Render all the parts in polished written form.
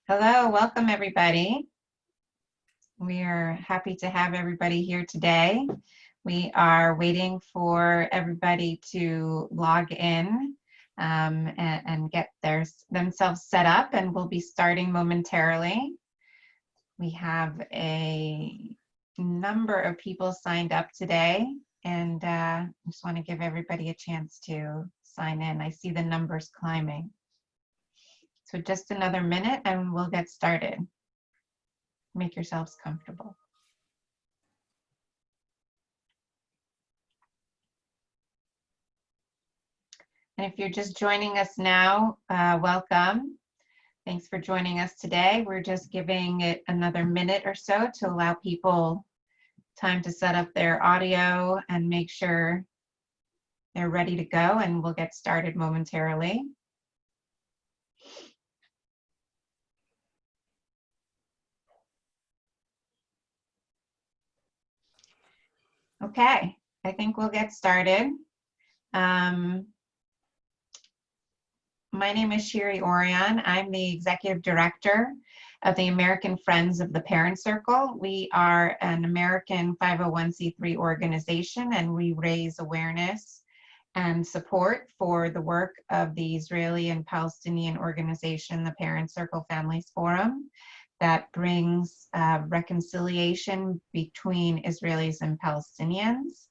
Hello, welcome everybody. We are happy to have everybody here today. We are waiting for everybody to log in and get themselves set up, and we'll be starting momentarily. We have a number of people signed up today, and I just want to give everybody a chance to sign in. I see the numbers climbing. So just another minute and we'll get started. Make yourselves comfortable. And if you're just joining us now, welcome. Thanks for joining us today. We're just giving it another minute or so to allow people time to set up their audio and make sure they're ready to go, and we'll get started momentarily. Okay, I think we'll get started. My name is Shiri Ourian. I'm the Executive Director of the American Friends of the Parent Circle. We are an American 501c3 organization, and we raise awareness and support for the work of the Israeli and Palestinian organization, the Parent Circle Families Forum, that brings reconciliation between Israelis and Palestinians.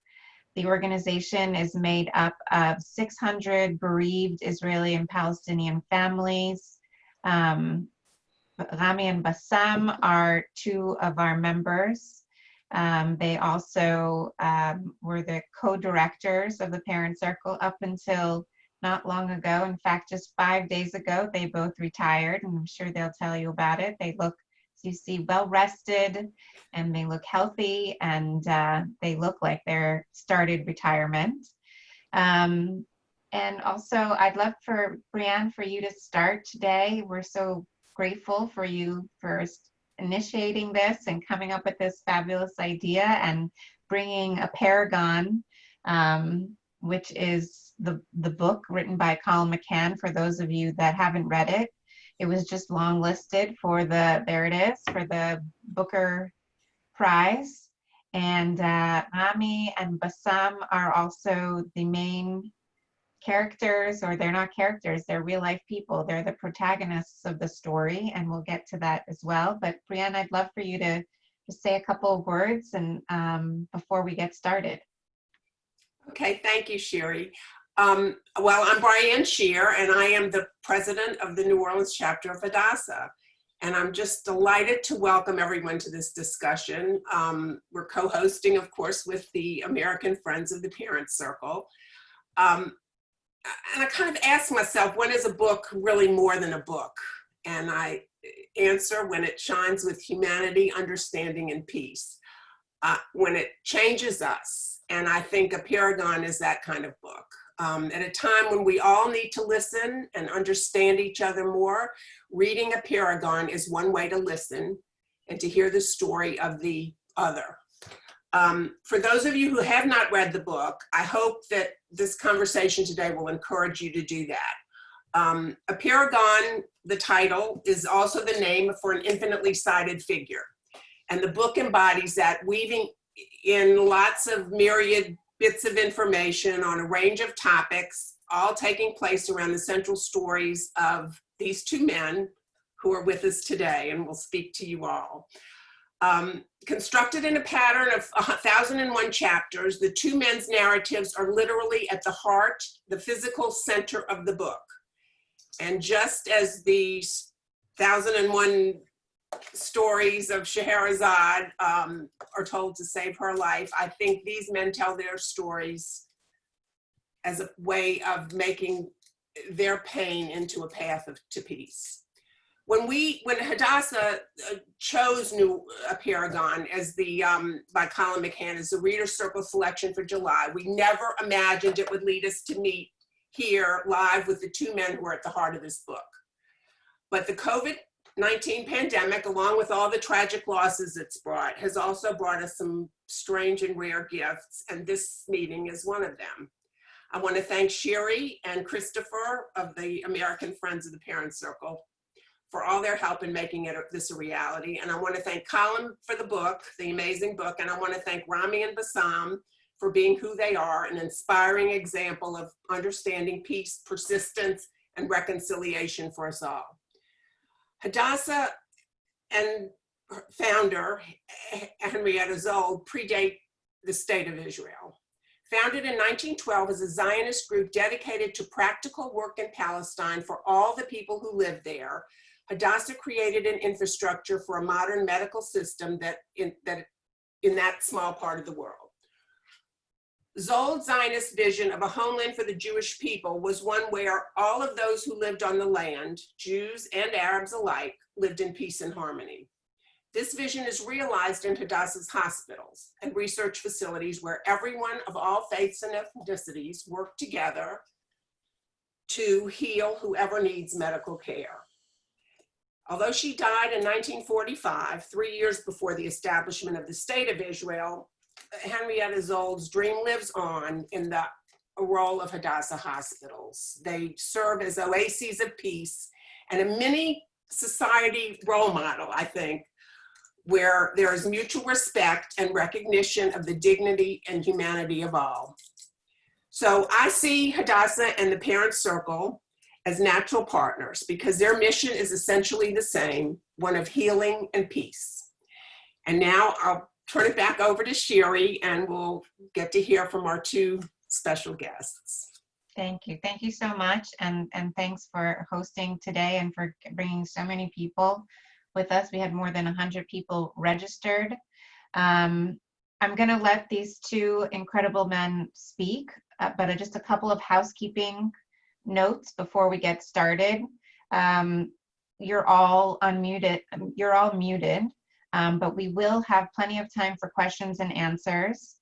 The organization is made up of 600 bereaved Israeli and Palestinian families. Rami and Bassam are two of our members. They also were the co-directors of the Parent Circle up until not long ago. In fact, just 5 days ago, they both retired, and I'm sure they'll tell you about it. They look, as you see, well rested, and they look healthy, and they look like they're started retirement. And also, I'd love for Briann, for you to start today. We're so grateful for you for initiating this and coming up with this fabulous idea and bringing Apeirogon, which is the book written by Colin McCann, for those of you that haven't read it. It was just long listed for there it is, for the Booker Prize. And Rami and Bassam are also the main characters, or they're not characters, they're real life people. They're the protagonists of the story, and we'll get to that as well. But Briann, I'd love for you to just say a couple of words and before we get started. Okay, thank you, Shiri. Well, I'm Briann Shear, and I am the president of the New Orleans chapter of Hadassah. And I'm just delighted to welcome everyone to this discussion. We're co-hosting, of course, with the American Friends of the Parent Circle. And I kind of ask myself, when is a book really more than a book? And I answer, when it shines with humanity, understanding, and peace. When it changes us. And I think Apeirogon is that kind of book. At a time when we all need to listen and understand each other more, reading Apeirogon is one way to listen and to hear the story of the other. For those of you who have not read the book, I hope that this conversation today will encourage you to do that. Apeirogon, the title, is also the name for an infinitely sided figure. And the book embodies that, weaving in lots of myriad bits of information on a range of topics, all taking place around the central stories of these two men who are with us today and will speak to you all. Constructed in a pattern of 1,001 chapters, the two men's narratives are literally at the heart, the physical center of the book. And just as the 1,001 stories of Scheherazade are told to save her life, I think these men tell their stories as a way of making their pain into a path to peace. When Hadassah chose New Apeirogon as by Colin McCann as the Reader's Circle selection for July, we never imagined it would lead us to meet here live with the two men who are at the heart of this book. But the COVID-19 pandemic, along with all the tragic losses it's brought, has also brought us some strange and rare gifts, and this meeting is one of them. I want to thank Shiri and Christopher of the American Friends of the Parent Circle for all their help in making this a reality. And I want to thank Colin for the book, the amazing book. And I want to thank Rami and Bassam for being who they are, an inspiring example of understanding peace, persistence, and reconciliation for us all. Hadassah and founder Henrietta Zold predate the State of Israel. Founded in 1912 as a Zionist group dedicated to practical work in Palestine for all the people who lived there, Hadassah created an infrastructure for a modern medical system in that small part of the world. Zold's Zionist vision of a homeland for the Jewish people was one where all of those who lived on the land, Jews and Arabs alike, lived in peace and harmony. This vision is realized in Hadassah's hospitals and research facilities where everyone of all faiths and ethnicities work together to heal whoever needs medical care. Although she died in 1945, 3 years before the establishment of the State of Israel, Henrietta Zold's dream lives on in the role of Hadassah hospitals. They serve as oases of peace and a mini society role model, I think, where there is mutual respect and recognition of the dignity and humanity of all. So I see Hadassah and the Parent Circle as natural partners because their mission is essentially the same, one of healing and peace. And now I'll turn it back over to Shiri and we'll get to hear from our two special guests. Thank you. Thank you so much. And thanks for hosting today and for bringing so many people with us. We had more than 100 people registered. I'm going to let these two incredible men speak, but just a couple of housekeeping notes before we get started. You're all unmuted. You're all muted, but we will have plenty of time for questions and answers.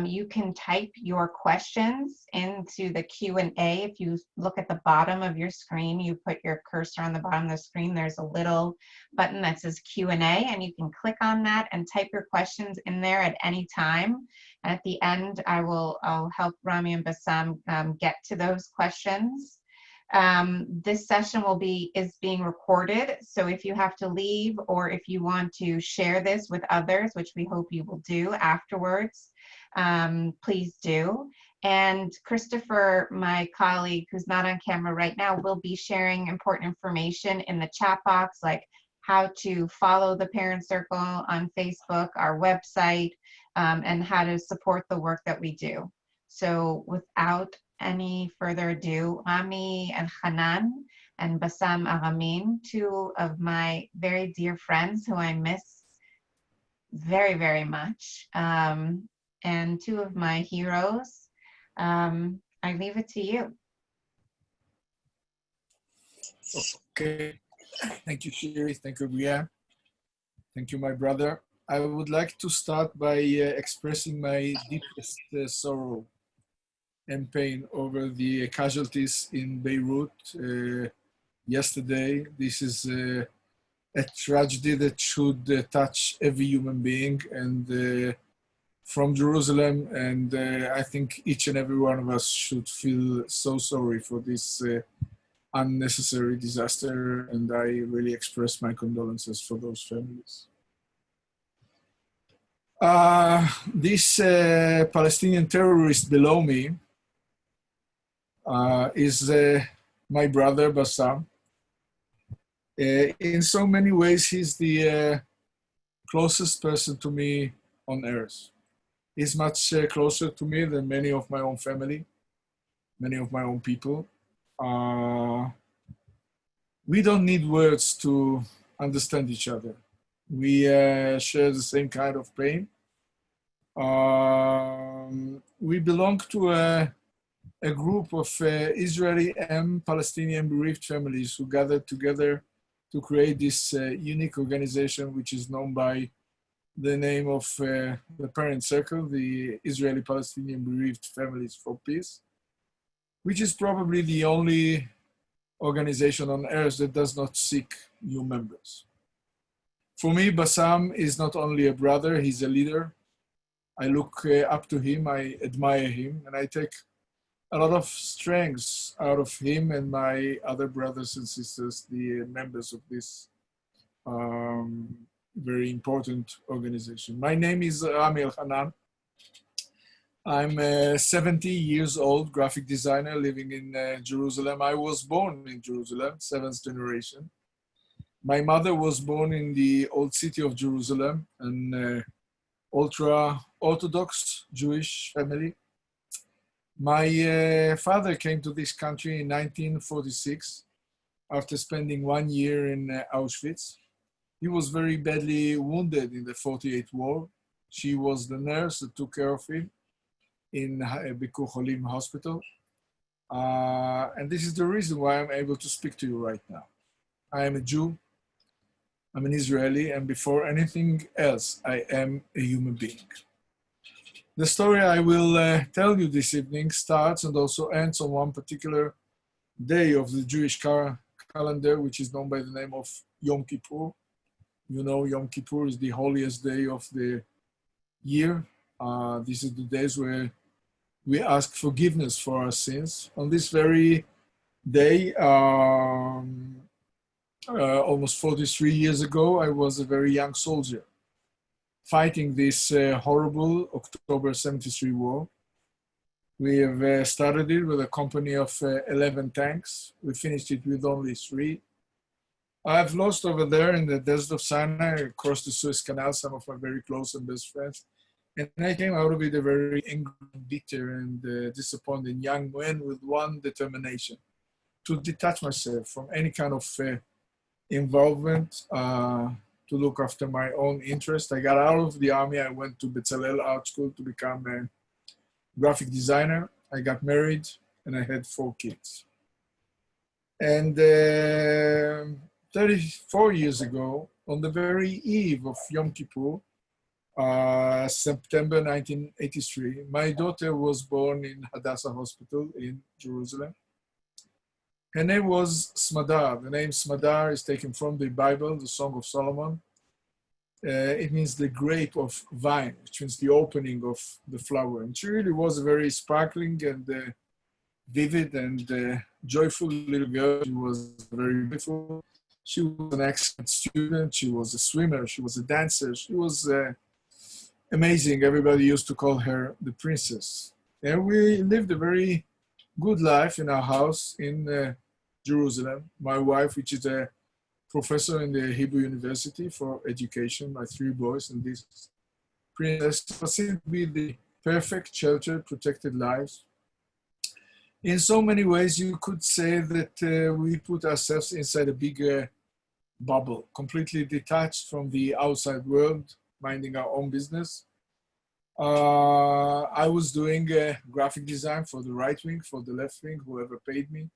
You can type your questions into the Q&A. If you look at the bottom of your screen, you put your cursor on the bottom of the screen, there's a little button that says Q&A, and you can click on that and type your questions in there at any time. And at the end, I'll help Rami and Bassam get to those questions. This session is being recorded, so if you have to leave or if you want to share this with others, which we hope you will do afterwards, please do. And Christopher, my colleague who's not on camera right now, will be sharing important information in the chat box, like how to follow the Parent Circle on Facebook, our website, and how to support the work that we do. So without any further ado, Rami Elhanan and Bassam Aramin, two of my very dear friends who I miss very, very much, and two of my heroes. I leave it to you. Okay, thank you, Shiri. Thank you, Briann. Thank you, my brother. I would like to start by expressing my deepest sorrow and pain over the casualties in Beirut yesterday. This is a tragedy that should touch every human being, and from Jerusalem, and I think each and every one of us should feel so sorry for this unnecessary disaster, and I really express my condolences for those families. This Palestinian terrorist below me is my brother Bassam. In so many ways, he's the closest person to me on earth. He's much closer to me than many of my own family, many of my own people. We don't need words to understand each other. We share the same kind of pain. We belong to a group of Israeli and Palestinian bereaved families who gathered together to create this unique organization, which is known by the name of the Parent Circle, the Israeli Palestinian Bereaved Families for Peace, which is probably the only organization on earth that does not seek new members. For me, Bassam is not only a brother, he's a leader. I look up to him, I admire him, and I take a lot of strengths out of him and my other brothers and sisters, the members of this very important organization. My name is Rami Elhanan. I'm a 70 years old graphic designer living in Jerusalem. I was born in Jerusalem, seventh generation. My mother was born in the old city of Jerusalem, an ultra-Orthodox Jewish family. My father came to this country in 1946 after spending 1 year in Auschwitz. He was very badly wounded in the 48 war. She was the nurse that took care of him in Bikur Cholim hospital. And this is the reason why I'm able to speak to you right now. I am a Jew, I'm an Israeli, and before anything else, I am a human being. The story I will tell you this evening starts and also ends on one particular day of the Jewish calendar, which is known by the name of Yom Kippur. You know, Yom Kippur is the holiest day of the year. These are the days where we ask forgiveness for our sins. On this very day, almost 43 years ago, I was a very young soldier fighting this horrible October 73 war. We have started it with a company of 11 tanks. We finished it with only 3. I've lost over there in the desert of Sinai, across the Suez Canal, some of my very close and best friends. And I came out of it a very angry, bitter, and disappointed young man with one determination: to detach myself from any kind of involvement, to look after my own interest. I got out of the army. I went to Bezalel Art School to become a graphic designer. I got married and I had 4 kids. And 34 years ago, on the very eve of Yom Kippur, September 1983, my daughter was born in Hadassah Hospital in Jerusalem. Her name was Smadar. The name Smadar is taken from the Bible, the Song of Solomon. It means the grape of vine, which means the opening of the flower. And she really was a very sparkling and vivid and joyful little girl. She was very beautiful. She was an excellent student. She was a swimmer. She was a dancer. She was amazing. Everybody used to call her the princess. And we lived a very good life in our house in Jerusalem. My wife, which is a professor in the Hebrew University for education, my 3 boys, and this princess seemed to be the perfect, sheltered, protected lives. In so many ways, you could say that we put ourselves inside a big bubble, completely detached from the outside world, minding our own business. I was doing graphic design for the right wing, for the left wing, whoever paid me.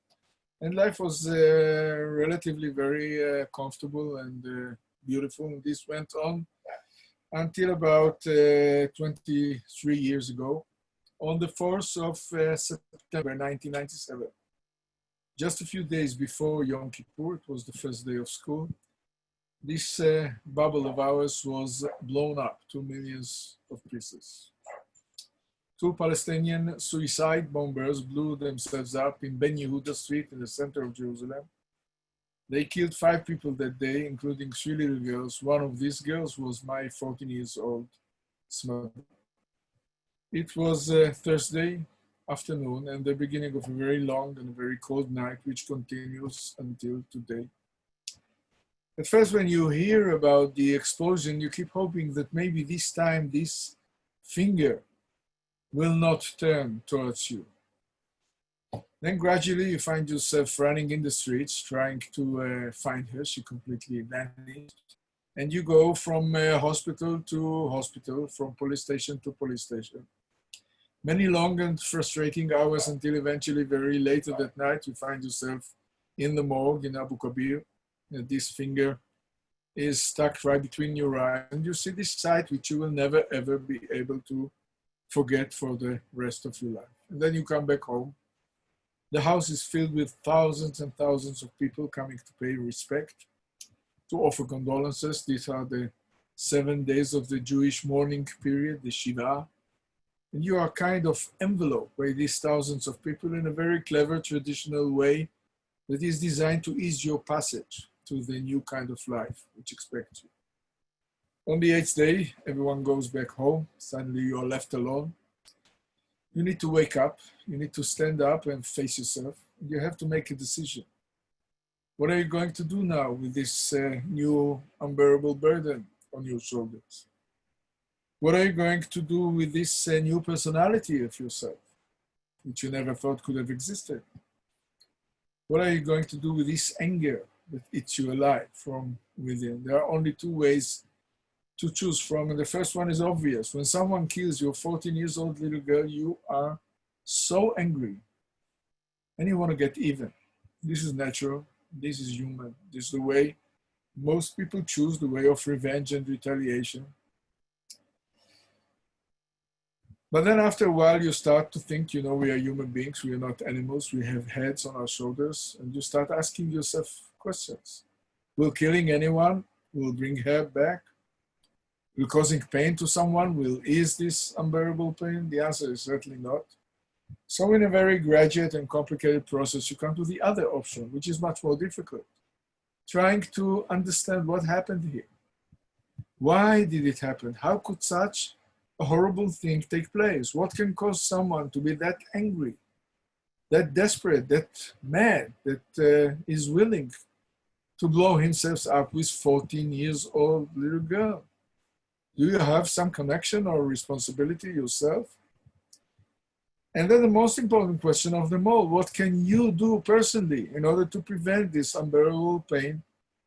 And life was relatively very comfortable and beautiful. And this went on until about 23 years ago, on the 4th of September 1997. Just a few days before Yom Kippur, it was the first day of school, this bubble of ours was blown up to millions of pieces. 2 Palestinian suicide bombers blew themselves up in Ben Yehuda Street in the center of Jerusalem. They killed 5 people that day, including 3 little girls. One of these girls was my 14 years old Smadar. It was Thursday afternoon and the beginning of a very long and very cold night, which continues until today. At first, when you hear about the explosion, you keep hoping that maybe this time this finger will not turn towards you. Then gradually you find yourself running in the streets, trying to find her. She completely vanished. And you go from hospital to hospital, from police station to police station. Many long and frustrating hours until eventually very late at night, you find yourself in the morgue in Abu Kabir. And this finger is stuck right between your eyes. And you see this sight which you will never ever be able to forget for the rest of your life. And then you come back home. The house is filled with thousands and thousands of people coming to pay respect, to offer condolences. These are the 7 days of the Jewish mourning period, the Shiva. And you are kind of enveloped by these thousands of people in a very clever, traditional way that is designed to ease your passage to the new kind of life which expects you. On the 8th day, everyone goes back home. Suddenly you are left alone. You need to wake up. You need to stand up and face yourself. You have to make a decision. What are you going to do now with this new unbearable burden on your shoulders? What are you going to do with this new personality of yourself, which you never thought could have existed? What are you going to do with this anger that eats you alive from within? There are only two ways to choose from, and the first one is obvious. When someone kills your 14 years old little girl, you are so angry and you want to get even. This is natural. This is human. This is the way most people choose, the way of revenge and retaliation. But then after a while, you start to think, you know, we are human beings. We are not animals. We have heads on our shoulders. And you start asking yourself questions. Will killing anyone will bring her back? Will causing pain to someone will ease this unbearable pain? The answer is certainly not. So in a very graduate and complicated process, you come to the other option, which is much more difficult. Trying to understand what happened here. Why did it happen? How could such a horrible thing take place? What can cause someone to be that angry, that desperate, that mad, that is willing to blow himself up with 14 years old little girl? Do you have some connection or responsibility yourself? And then the most important question of them all, what can you do personally in order to prevent this unbearable pain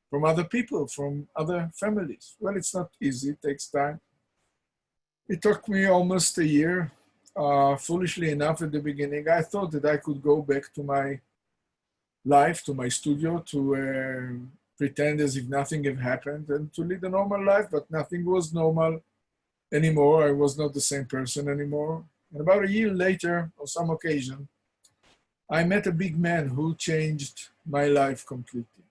from other people, from other families? Well, it's not easy, it takes time. It took me almost a year. Foolishly enough, at the beginning, I thought that I could go back to my life, to my studio, to pretend as if nothing had happened and to lead a normal life, but nothing was normal anymore. I was not the same person anymore. And about a year later, on some occasion, I met a big man who changed my life completely.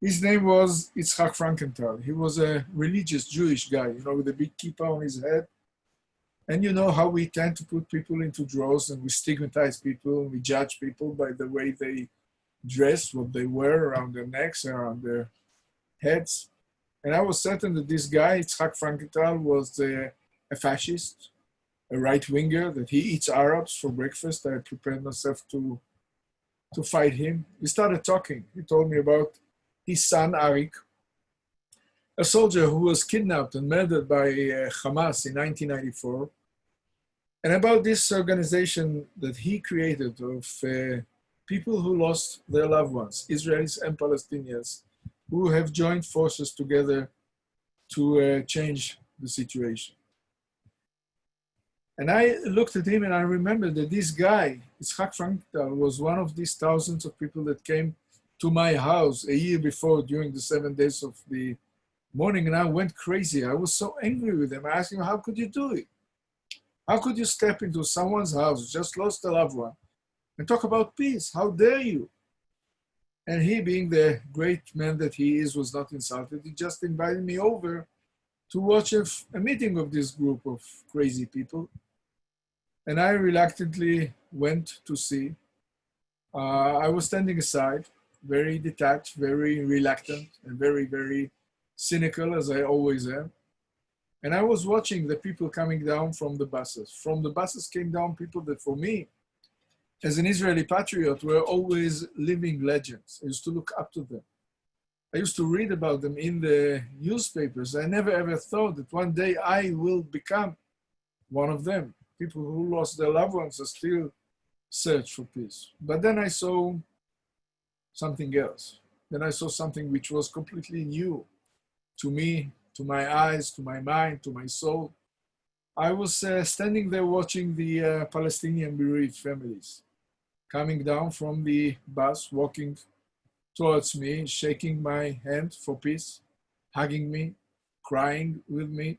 His name was Yitzhak Frankenthal. He was a religious Jewish guy, you know, with a big kippah on his head. And you know how we tend to put people into drawers and we stigmatize people, and we judge people by the way they dress, what they wear around their necks, around their heads. And I was certain that this guy, Yitzhak Frankenthal, was a fascist, a right-winger, that he eats Arabs for breakfast. I prepared myself to fight him. We started talking. He told me about his son, Arik, a soldier who was kidnapped and murdered by Hamas in 1994, and about this organization that he created of people who lost their loved ones, Israelis and Palestinians, who have joined forces together to change the situation. And I looked at him and I remembered that this guy, Yitzhak Frankenthal, was one of these thousands of people that came to my house a year before during the 7 days of the mourning, and I went crazy. I was so angry with him. I asked him, how could you do it? How could you step into someone's house, just lost a loved one, and talk about peace? How dare you? And he, being the great man that he is, was not insulted. He just invited me over to watch a meeting of this group of crazy people. And I reluctantly went to see. I was standing aside, very detached, very reluctant, and very, very cynical, as I always am. And I was watching the people coming down from the buses. From the buses came down people that, for me, as an Israeli patriot, were always living legends. I used to look up to them. I used to read about them in the newspapers. I never ever thought that one day I will become one of them. People who lost their loved ones are still search for peace. But then I saw something else. Then I saw something which was completely new to me, to my eyes, to my mind, to my soul. I was standing there watching the Palestinian bereaved families coming down from the bus, walking towards me, shaking my hand for peace, hugging me, crying with me.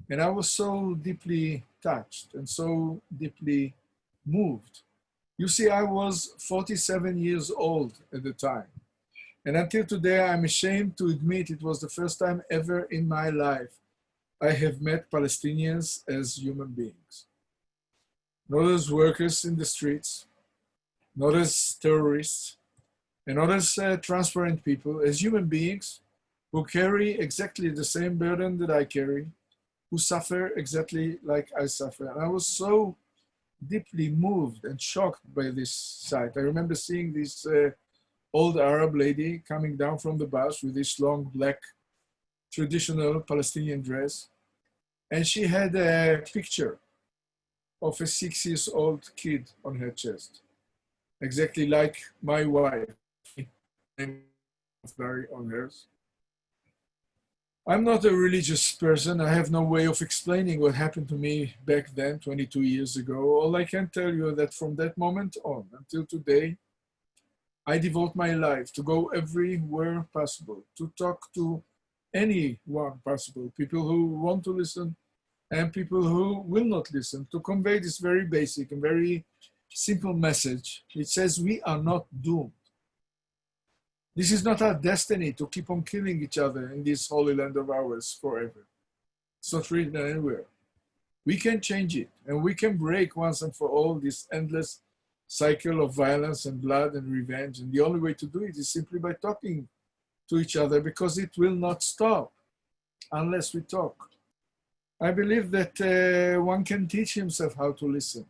And I was so deeply touched and so deeply moved. You see, I was 47 years old at the time. And until today, I'm ashamed to admit it was the first time ever in my life I have met Palestinians as human beings, not as workers in the streets, not as terrorists, and not as transparent people, as human beings who carry exactly the same burden that I carry, who suffer exactly like I suffer. And I was so deeply moved and shocked by this sight. I remember seeing this old Arab lady coming down from the bus with this long black traditional Palestinian dress. And she had a picture of a 6-year-old kid on her chest, exactly like my wife, on hers. I'm not a religious person. I have no way of explaining what happened to me back then, 22 years ago. All I can tell you is that from that moment on until today, I devote my life to go everywhere possible, to talk to anyone possible, people who want to listen and people who will not listen, to convey this very basic and very simple message. It says we are not doomed. This is not our destiny to keep on killing each other in this holy land of ours forever. It's not written anywhere. We can change it, and we can break once and for all this endless cycle of violence and blood and revenge. And the only way to do it is simply by talking to each other, because it will not stop unless we talk. I believe that one can teach himself how to listen.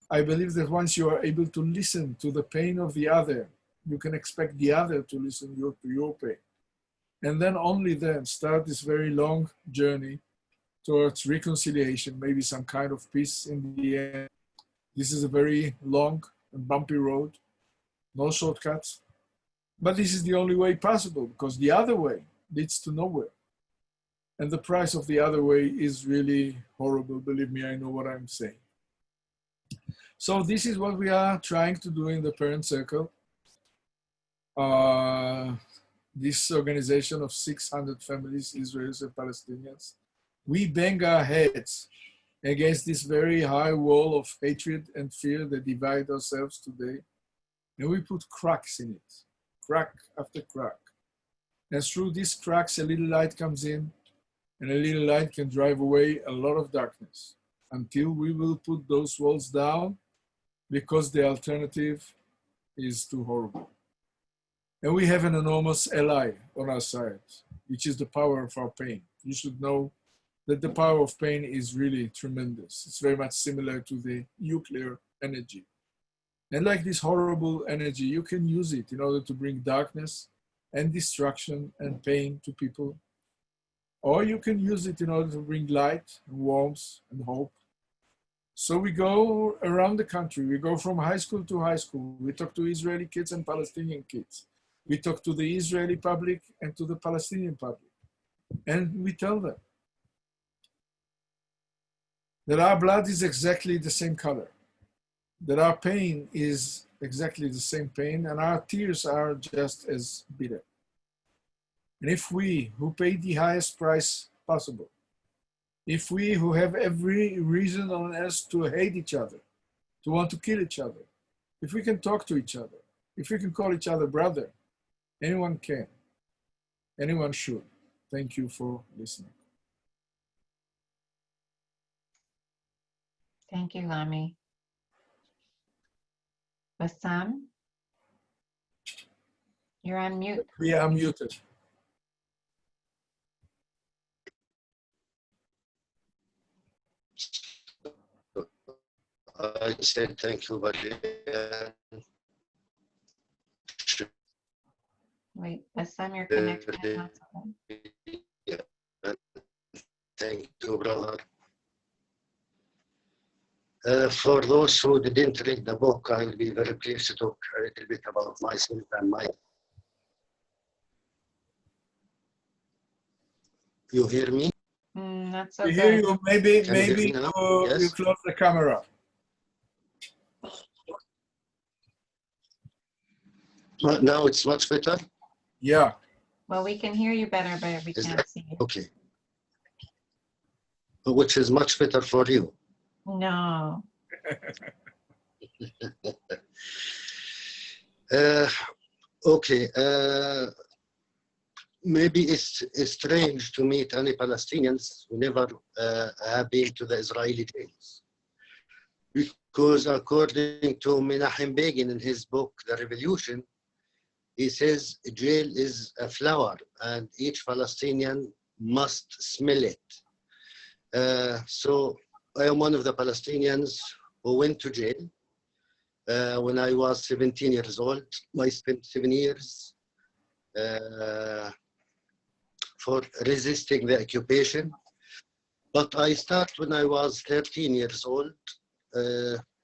I believe that once you are able to listen to the pain of the other, you can expect the other to listen to your pain. And then only then start this very long journey towards reconciliation, maybe some kind of peace in the end. This is a very long and bumpy road, no shortcuts. But this is the only way possible, because the other way leads to nowhere. And the price of the other way is really horrible. Believe me, I know what I'm saying. So this is what we are trying to do in the Parent Circle. This organization of 600 families, Israelis and Palestinians. We bang our heads against this very high wall of hatred and fear that divide ourselves today. And we put cracks in it, crack after crack. And through these cracks, a little light comes in, and a little light can drive away a lot of darkness, until we will put those walls down, because the alternative is too horrible. And we have an enormous ally on our side, which is the power of our pain. You should know that the power of pain is really tremendous. It's very much similar to the nuclear energy. And like this horrible energy, you can use it in order to bring darkness and destruction and pain to people. Or you can use it in order to bring light and warmth and hope. So we go around the country. We go from high school to high school. We talk to Israeli kids and Palestinian kids. We talk to the Israeli public and to the Palestinian public. And we tell them that our blood is exactly the same color, that our pain is exactly the same pain, and our tears are just as bitter. And if we, who pay the highest price possible, if we, who have every reason on earth to hate each other, to want to kill each other, if we can talk to each other, if we can call each other brother, anyone can, anyone should. Thank you for listening. Thank you, Rami. Bassam, you're on mute. Yeah, I'm muted. I said thank you, Briann. Wait, Bassam, your connection is not so good. Yeah. Thank you, brother. For those who didn't read the book, I will be very pleased to talk a little bit about myself and my. You hear me? Not so We good. hear you. Maybe Can you hear me now? you Yes. close the camera. Now it's much better? Yeah. Well, we can hear you better, but we Is can't that see you. okay? Which is much better for you. No. Okay. maybe it's strange to meet any Palestinians who never have been to the Israeli jails. Because according to Menachem Begin in his book, The Revolution, he says jail is a flower and each Palestinian must smell it. So I am one of the Palestinians who went to jail when I was 17 years old. I spent 7 years for resisting the occupation. But I started when I was 13 years old.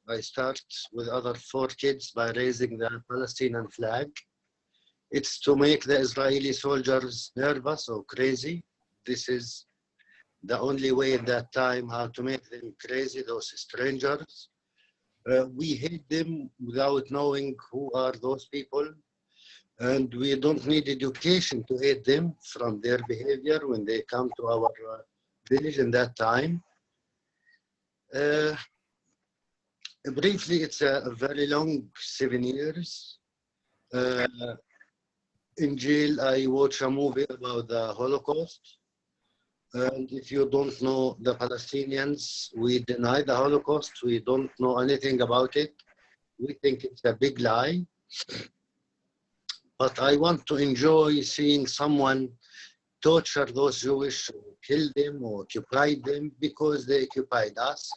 I started with other 4 kids by raising the Palestinian flag. It's to make the Israeli soldiers nervous or crazy. This is the only way at that time how to make them crazy, those strangers. We hate them without knowing who are those people. And we don't need education to hate them from their behavior when they come to our village in that time. Briefly, it's a very long 7 years. In jail, I watched a movie about the Holocaust. And if you don't know the Palestinians, we deny the Holocaust. We don't know anything about it. We think it's a big lie. But I want to enjoy seeing someone torture those Jewish, or kill them or occupy them because they occupied us.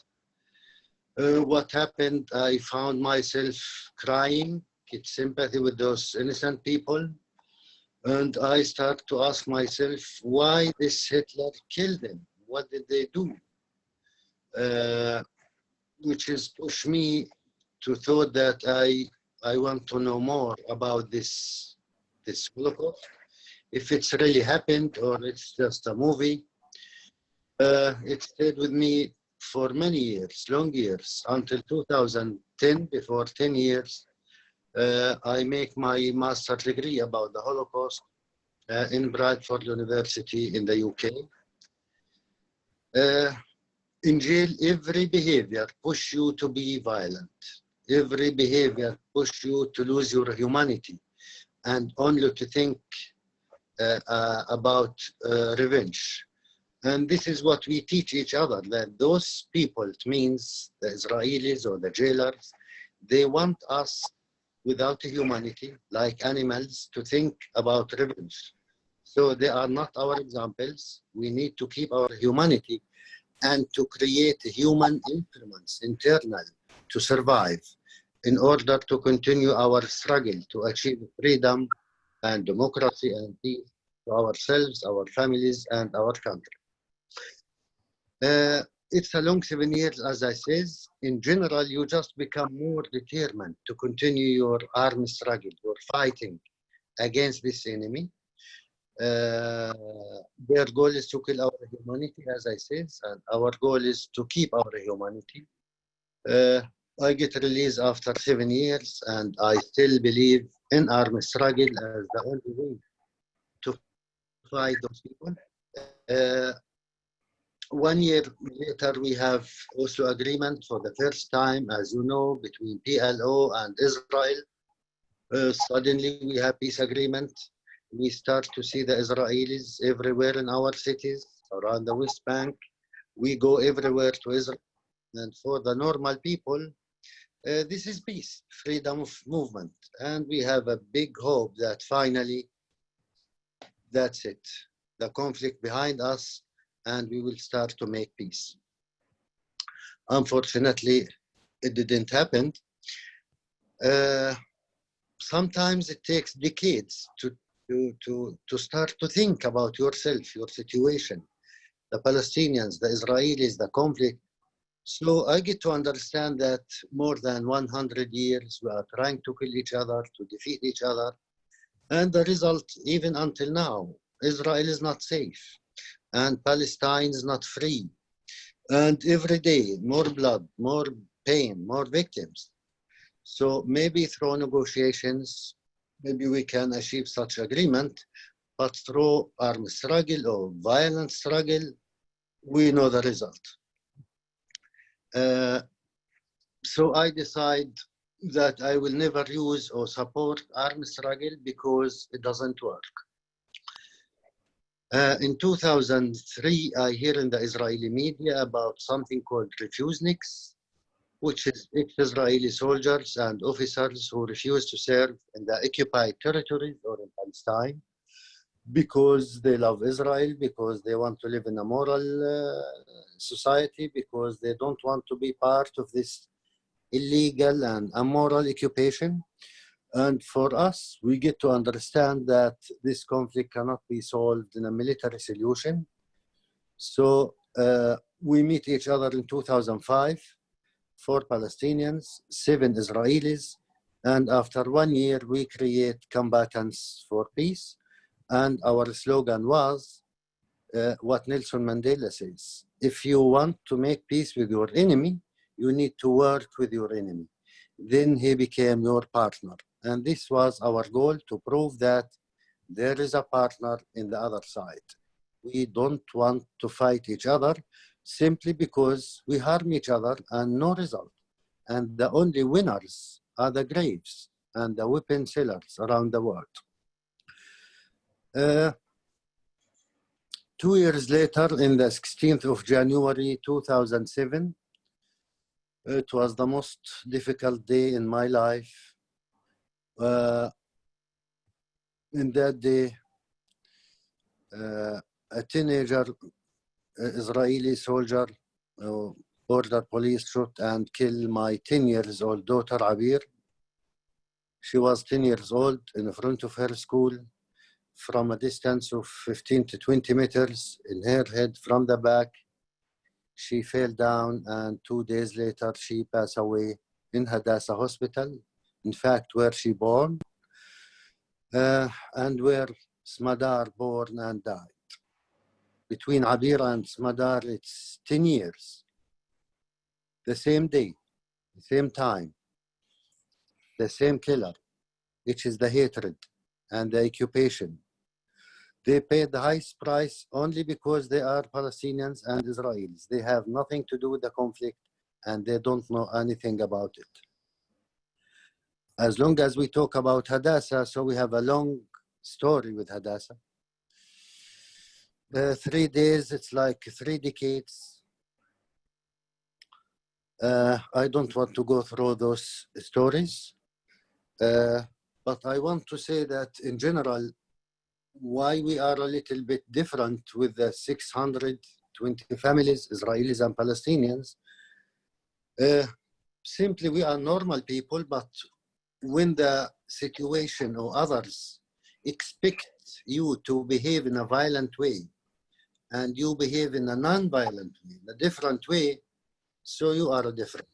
What happened, I found myself crying, get sympathy with those innocent people. And I start to ask myself, why this Hitler killed them? What did they do? Which is pushed me to thought that I want to know more about this Holocaust. If it's really happened or it's just a movie. It stayed with me for many years, long years, until 2010, before 10 years. I make my master's degree about the Holocaust in Bradford University in the UK. In jail, every behavior push you to be violent. Every behavior push you to lose your humanity and only to think about revenge. And this is what we teach each other, that those people, it means the Israelis or the jailers, they want us without humanity, like animals, to think about revenge. So they are not our examples. We need to keep our humanity and to create human instruments, internal, to survive in order to continue our struggle to achieve freedom and democracy and peace to ourselves, our families, and our country. It's a long 7 years, as I says. In general, you just become more determined to continue your armed struggle, your fighting against this enemy. Their goal is to kill our humanity, as I said, and our goal is to keep our humanity. I get released after 7 years, and I still believe in armed struggle as the only way to fight those people. 1 year later, we have also agreement for the first time, as you know, between PLO and Israel. Suddenly, we have peace agreement. We start to see the Israelis everywhere in our cities, around the West Bank. We go everywhere to Israel. And for the normal people, this is peace, freedom of movement. And we have a big hope that finally, that's it. The conflict behind us, and we will start to make peace. Unfortunately, it didn't happen. Sometimes it takes decades to start to think about yourself, your situation, the Palestinians, the Israelis, the conflict. So I get to understand that more than 100 years we are trying to kill each other, to defeat each other. And the result, even until now, Israel is not safe and Palestine is not free. And every day, more blood, more pain, more victims. So maybe through negotiations, maybe we can achieve such agreement, but through armed struggle or violent struggle, we know the result. So I decide that I will never use or support armed struggle because it doesn't work. In 2003, I hear in the Israeli media about something called refuseniks, which is ex-Israeli soldiers and officers who refuse to serve in the occupied territories or in Palestine because they love Israel, because they want to live in a moral society, because they don't want to be part of this illegal and immoral occupation. And for us, we get to understand that this conflict cannot be solved in a military solution. So we meet each other in 2005, 4 Palestinians, 7 Israelis, and after 1 year, we create Combatants for Peace. And our slogan was what Nelson Mandela says: if you want to make peace with your enemy, you need to work with your enemy. Then he became your partner. And this was our goal, to prove that there is a partner in the other side. We don't want to fight each other simply because we harm each other and no result. And the only winners are the graves and the weapon sellers around the world. 2 years later, in the 16th of January 2007, it was the most difficult day in my life. In that day, a teenager Israeli soldier, border police, shot and killed my 10 years old daughter, Abir. She was 10 years old in front of her school. From a distance of 15 to 20 meters in her head from the back, she fell down, and 2 days later, she passed away in Hadassah hospital. In fact, where she born, and where Smadar born and died. Between Abir and Smadar, it's 10 years. The same day, the same time, the same killer, which is the hatred and the occupation. They paid the highest price only because they are Palestinians and Israelis. They have nothing to do with the conflict, and they don't know anything about it. As long as we talk about Hadassah, so we have a long story with Hadassah. 3 days, it's like 3 decades. I don't want to go through those stories, but I want to say that in general, why we are a little bit different with the 620 families, Israelis and Palestinians. Simply, we are normal people, but when the situation or others expect you to behave in a violent way and you behave in a non-violent way, in a different way, so you are different.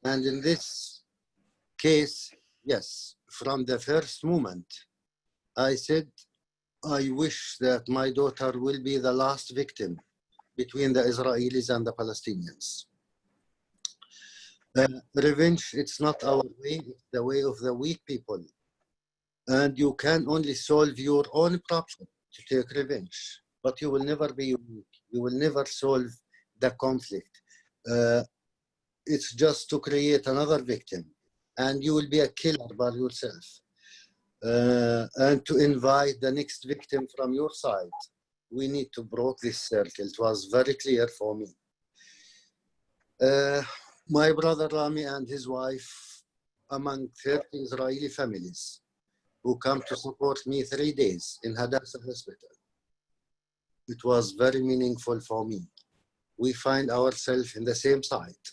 And in this case, yes, from the first moment, I said, I wish that my daughter will be the last victim between the Israelis and the Palestinians. Revenge, it's not our way, it's the way of the weak people. And you can only solve your own problem to take revenge, but you will never be weak. You will never solve the conflict. It's just to create another victim, and you will be a killer by yourself. And to invite the next victim from your side. We need to break this circle. It was very clear for me. My brother Rami and his wife, among 30 Israeli families who come to support me 3 days in Hadassah hospital. It was very meaningful for me. We find ourselves in the same side.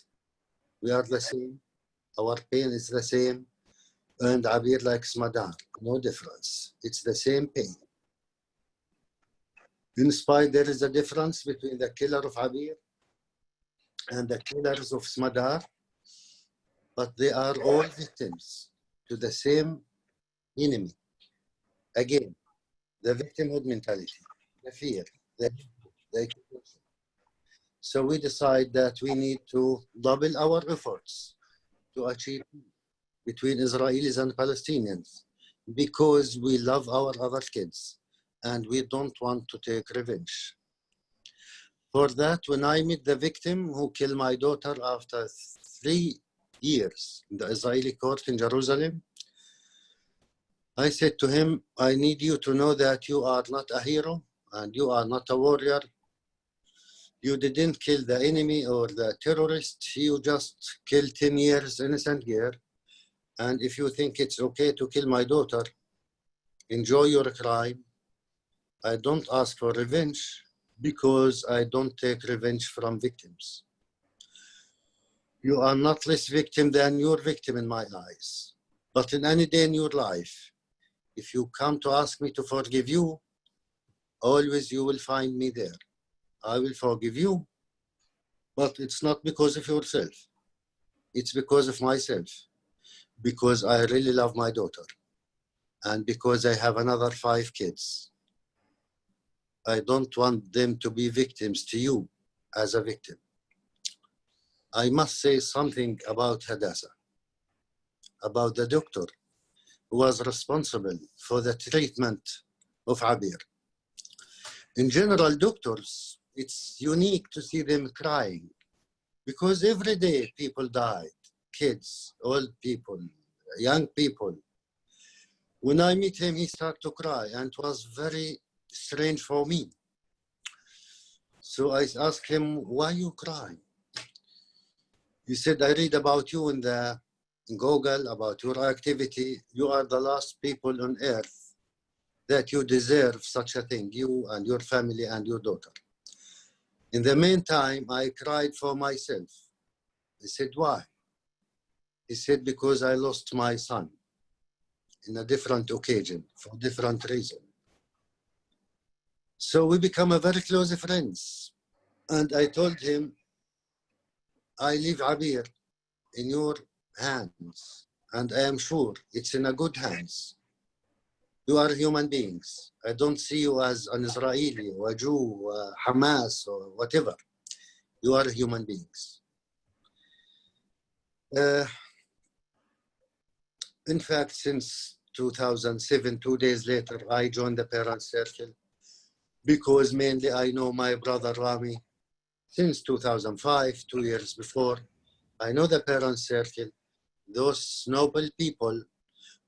We are the same. Our pain is the same. And Abir like Smadar, no difference. It's the same pain. In spite, there is a difference between the killer of Abir and the killers of Smadar, but they are all victims to the same enemy. Again, the victimhood mentality, the fear, the occupation. So we decide that we need to double our efforts to achieve between Israelis and Palestinians, because we love our other kids and we don't want to take revenge. For that, when I meet the victim who killed my daughter after 3 years in the Israeli court in Jerusalem, I said to him, I need you to know that you are not a hero and you are not a warrior, you didn't kill the enemy or the terrorist, you just killed 10 years innocent girl. And if you think it's okay to kill my daughter, enjoy your crime. I don't ask for revenge because I don't take revenge from victims. You are not less victim than your victim in my eyes. But in any day in your life, if you come to ask me to forgive you, always you will find me there. I will forgive you, but it's not because of yourself. It's because of myself. Because I really love my daughter. And because I have another 5 kids. I don't want them to be victims to you as a victim. I must say something about Hadassah, about the doctor who was responsible for the treatment of Abir. In general, doctors, it's unique to see them crying because every day people died, kids, old people, young people. When I meet him, he started to cry, and it was very strange for me. So I asked him, why you crying? He said, I read about you in Google, about your activity. You are the last people on earth that you deserve such a thing, you and your family and your daughter. In the meantime, I cried for myself. I said, why? He said, because I lost my son in a different occasion, for different reason. So we become a very close friends. And I told him, I leave Abir in your hands, and I am sure it's in a good hands. You are human beings. I don't see you as an Israeli or a Jew, Hamas or whatever. You are human beings. In fact, since 2007, 2 days later, I joined the Parent Circle because mainly I know my brother Rami since 2005, 2 years before. I know the Parent Circle, those noble people,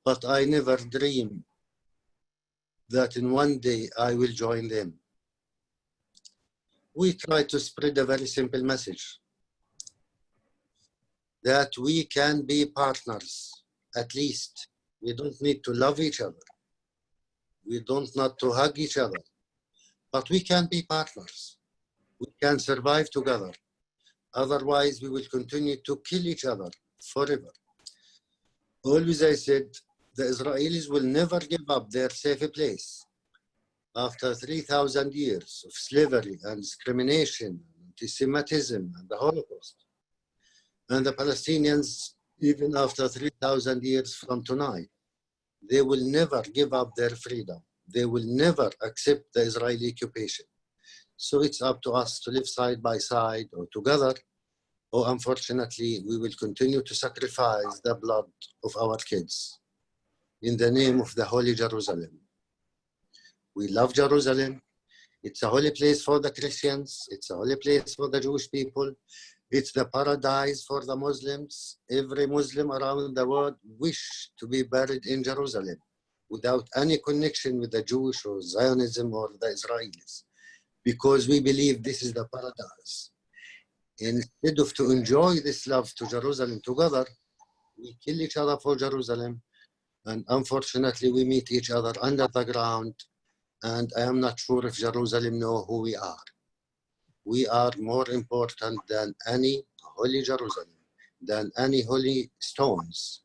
but I never dreamed that in one day I will join them. We try to spread a very simple message that we can be partners, at least. We don't need to love each other. We don't need to hug each other, but we can be partners. We can survive together. Otherwise, we will continue to kill each other forever. Always I said, the Israelis will never give up their safe place. After 3,000 years of slavery and discrimination, anti-Semitism, and the Holocaust. And the Palestinians, even after 3,000 years from tonight, they will never give up their freedom. They will never accept the Israeli occupation. So it's up to us to live side by side or together, or unfortunately, we will continue to sacrifice the blood of our kids in the name of the Holy Jerusalem. We love Jerusalem. It's a holy place for the Christians. It's a holy place for the Jewish people. It's the paradise for the Muslims. Every Muslim around the world wish to be buried in Jerusalem without any connection with the Jewish or Zionism or the Israelis, because we believe this is the paradise. Instead of to enjoy this love to Jerusalem together, we kill each other for Jerusalem, and unfortunately we meet each other under the ground, and I am not sure if Jerusalem know who we are. We are more important than any holy Jerusalem, than any holy stones.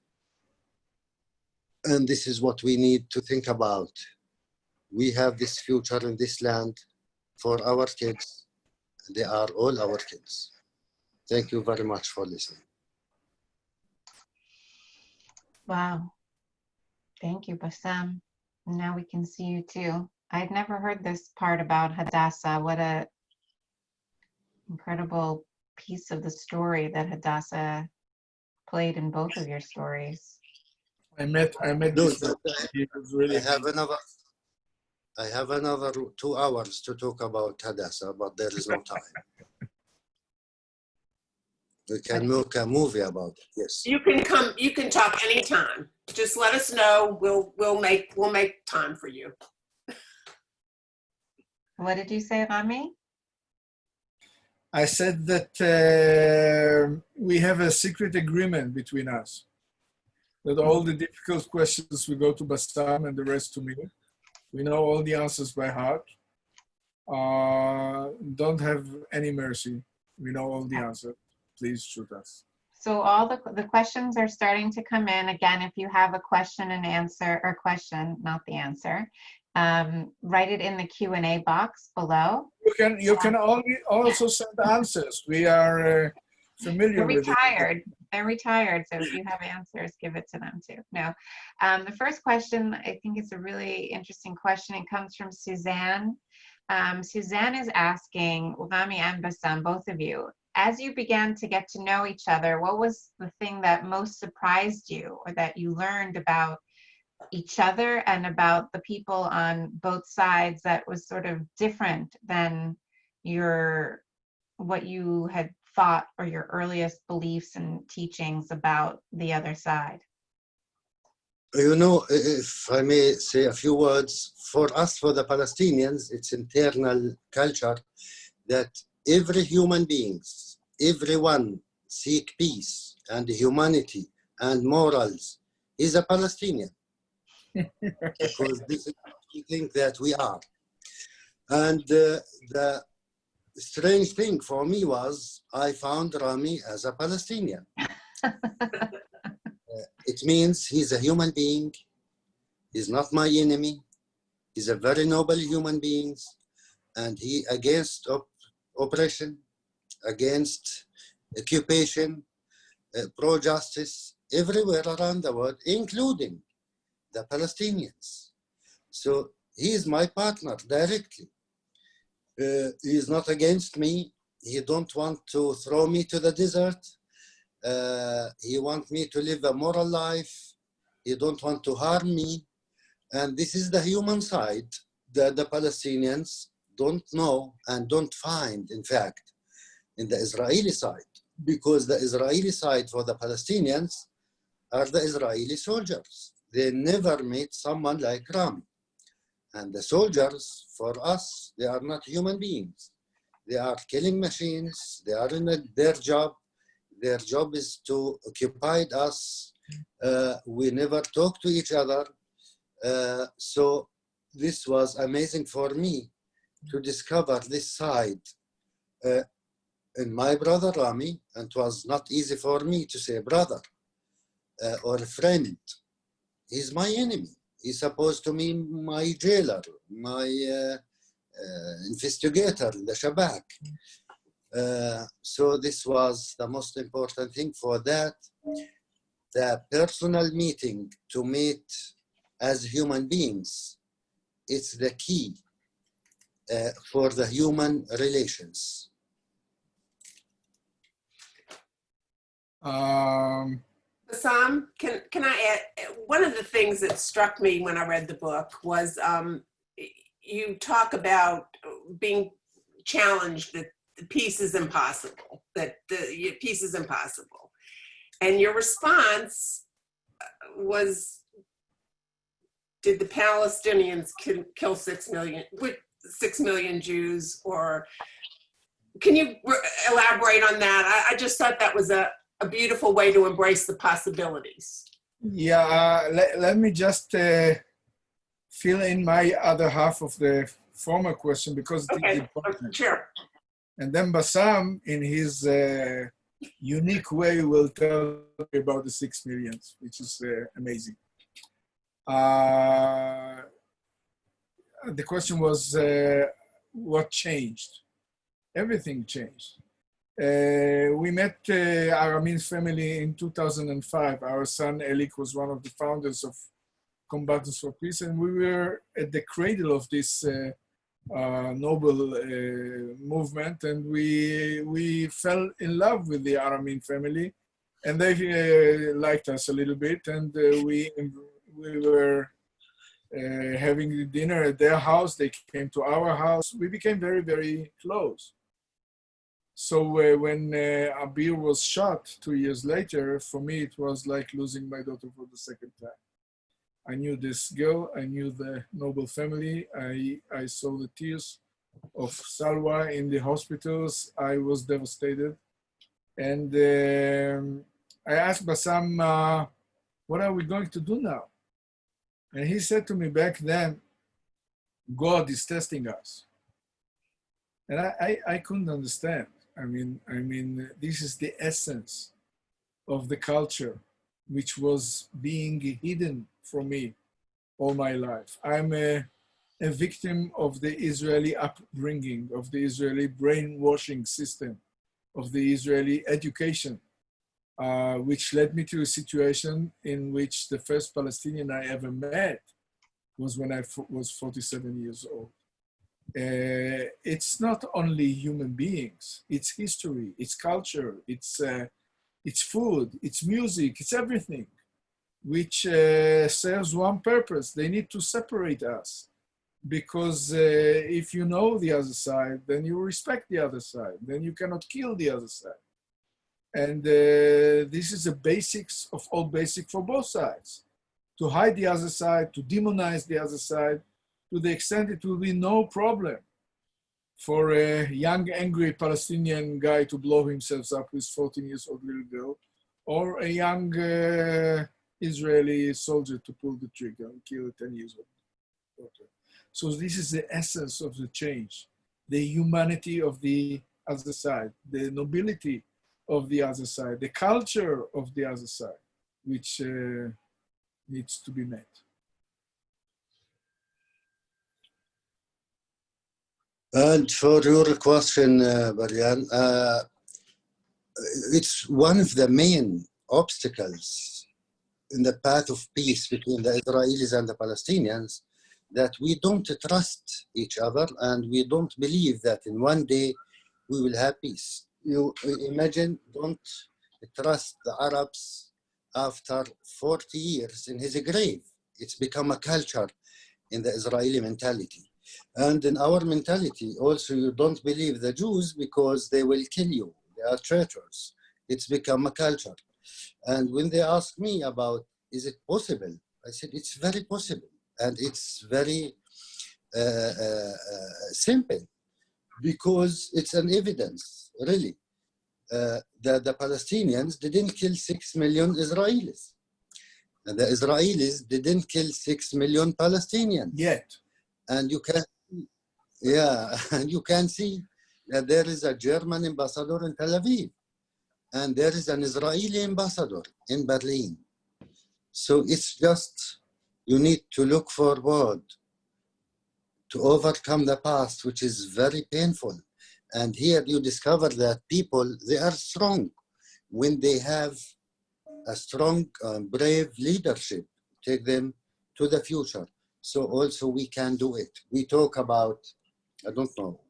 And this is what we need to think about. We have this future in this land for our kids. They are all our kids. Thank you very much for listening. Wow. Thank you, Bassam. Now we can see you too. I'd never heard this part about Hadassah. What a incredible piece of the story that Hadassah played in both of your stories. I met this. He was really I have another 2 hours to talk about Hadassah, but there is no time. We can make a movie about it. Yes. You can come. You can talk anytime. Just let us know. We'll make time for you. What did you say, Rami? I said that we have a secret agreement between us. That all the difficult questions we go to Bassam and the rest to me. We know all the answers by heart. Don't have any mercy. We know all the answers. Please shoot us. So all the questions are starting to come in. Again, if you have a question and answer, or question, not the answer, write it in the Q&A box below. You can also send answers. We are familiar with it. They're retired, so if you have answers, give it to them too. No, the first question, I think it's a really interesting question. It comes from Suzanne. Suzanne is asking, Rami and Bassam, both of you, as you began to get to know each other, what was the thing that most surprised you or that you learned about each other and about the people on both sides that was sort of different than what you had thought or your earliest beliefs and teachings about the other side? You know, if I may say a few words, for us, for the Palestinians, it's internal culture that every human beings, everyone seek peace and humanity and morals is a Palestinian. Because this is what we think that we are. And the strange thing for me was I found Rami as a Palestinian. It means he's a human being. He's not my enemy. He's a very noble human being. And he against oppression, against occupation, pro-justice, everywhere around the world, including the Palestinians. So he is my partner directly. He is not against me. He don't want to throw me to the desert. He wants me to live a moral life. He don't want to harm me. And this is the human side that the Palestinians don't know and don't find, in fact, in the Israeli side. Because the Israeli side for the Palestinians are the Israeli soldiers. They never meet someone like Rami. And the soldiers, for us, they are not human beings. They are killing machines. They are in their job. Their job is to occupy us. We never talk to each other. So this was amazing for me to discover this side in my brother Rami, and it was not easy for me to say brother or friend. He's my enemy. He's supposed to be my jailer, my investigator, the Shabak. So this was the most important thing for that. The personal meeting to meet as human beings, it's the key for the human relations. Bassam, can I add, one of the things that struck me when I read the book was you talk about being challenged that peace is impossible, that peace is impossible. And your response was, did the Palestinians kill 6 million Jews? Or can you elaborate on that? I just thought that was a beautiful way to embrace the possibilities. Yeah, let me just fill in my other half of the former question because okay. it's important. Sure. And then Bassam, in his unique way, will tell you about the 6 million, which is amazing. The question was, what changed? Everything changed. We met Aramin's family in 2005. Our son Elik was one of the founders of Combatants for Peace, and we were at the cradle of this noble movement, and we fell in love with the Aramin family, and they liked us a little bit, and we were having dinner at their house. They came to our house. We became very, very close. So when Abir was shot 2 years later, for me it was like losing my daughter for the second time. I knew this girl, I knew the noble family, I saw the tears of Salwa in the hospitals, I was devastated. And I asked Bassam, what are we going to do now? And he said to me back then, God is testing us. And I couldn't understand. I mean, this is the essence of the culture, which was being hidden from me all my life. I'm a victim of the Israeli upbringing, of the Israeli brainwashing system, of the Israeli education, which led me to a situation in which the first Palestinian I ever met was when I was 47 years old. It's not only human beings, it's history, it's culture, it's food, it's music, it's everything, which serves one purpose. They need to separate us. Because if you know the other side, then you respect the other side. Then you cannot kill the other side. And this is the basics of all basic for both sides. To hide the other side, to demonize the other side, to the extent it will be no problem for a young, angry Palestinian guy to blow himself up with 14 years old little girl, or a young Israeli soldier to pull the trigger and kill a 10 years old daughter. So this is the essence of the change, the humanity of the other side, the nobility of the other side, the culture of the other side, which needs to be met. And for your question, Briann, it's one of the main obstacles in the path of peace between the Israelis and the Palestinians, that we don't trust each other and we don't believe that in one day we will have peace. You imagine, don't trust the Arabs after 40 years in his grave. It's become a culture in the Israeli mentality. And in our mentality also, you don't believe the Jews because they will kill you. They are traitors. It's become a culture. And when they ask me about, is it possible? I said, it's very possible. And it's very simple because it's an evidence, really. The Palestinians didn't kill 6 million Israelis. And the Israelis didn't kill 6 million Palestinians. Yet. And you can, yeah, and you can see that there is a German ambassador in Tel Aviv. And there is an Israeli ambassador in Berlin. So it's just, you need to look forward to overcome the past, which is very painful. And here you discover that people, they are strong when they have a strong, brave leadership, take them to the future. So also we can do it. We talk about, I don't know,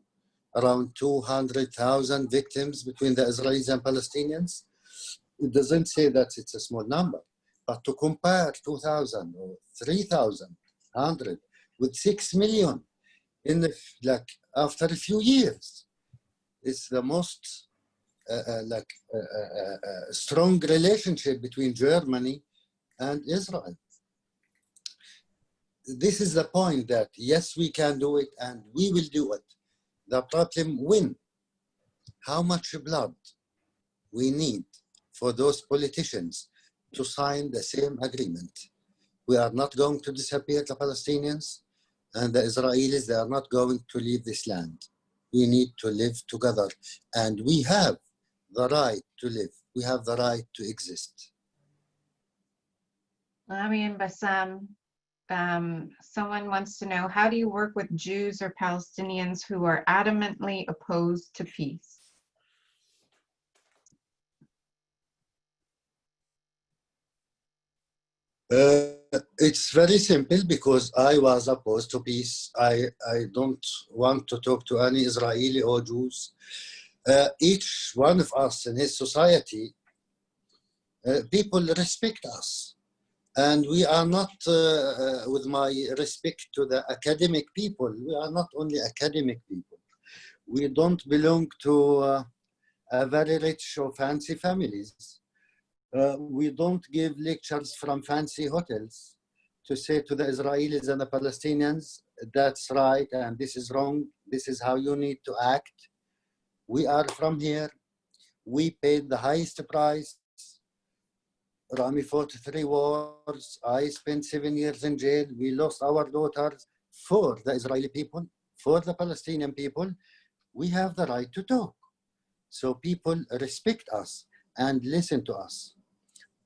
around 200,000 victims between the Israelis and Palestinians. It doesn't say that it's a small number, but to compare 2,000 or 3,100 with 6 million in the, after a few years, it's the most strong relationship between Germany and Israel. This is the point that, yes, we can do it and we will do it. The problem, when? How much blood we need for those politicians to sign the same agreement. We are not going to disappear, the Palestinians, and the Israelis, they are not going to leave this land. We need to live together, and we have the right to live. We have the right to exist. Rami and Bassam, someone wants to know, how do you work with Jews or Palestinians who are adamantly opposed to peace? It's very simple because I was opposed to peace. I don't want to talk to any Israeli or Jews. Each one of us in his society, people respect us. And we are not, with my respect to the academic people, we are not only academic people. We don't belong to a very rich or fancy families. We don't give lectures from fancy hotels to say to the Israelis and the Palestinians, that's right and this is wrong. This is how you need to act. We are from here. We paid the highest price. Rami fought 3 wars. I spent 7 years in jail. We lost our daughters for the Israeli people, for the Palestinian people. We have the right to talk. So people respect us and listen to us.